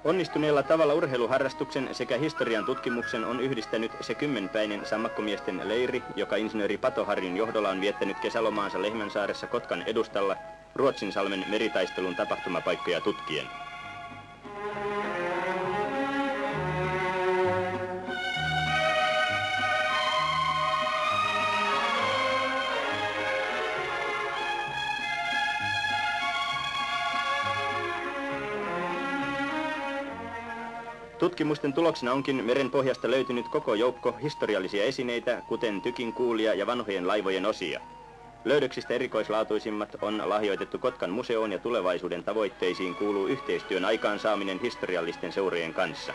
Onnistuneella tavalla urheiluharrastuksen sekä historian tutkimuksen on yhdistänyt se 10-päinen sammakkomiesten leiri, joka insinööri Pato Harjun johdolla on viettänyt kesälomaansa Lehmänsaaressa Kotkan edustalla Ruotsinsalmen meritaistelun tapahtumapaikkoja tutkien. Tutkimusten tuloksena onkin merenpohjasta löytynyt koko joukko historiallisia esineitä, kuten tykinkuulia ja vanhojen laivojen osia. Löydöksistä erikoislaatuisimmat on lahjoitettu Kotkan museoon ja tulevaisuuden tavoitteisiin kuuluu yhteistyön aikaansaaminen historiallisten seurojen kanssa.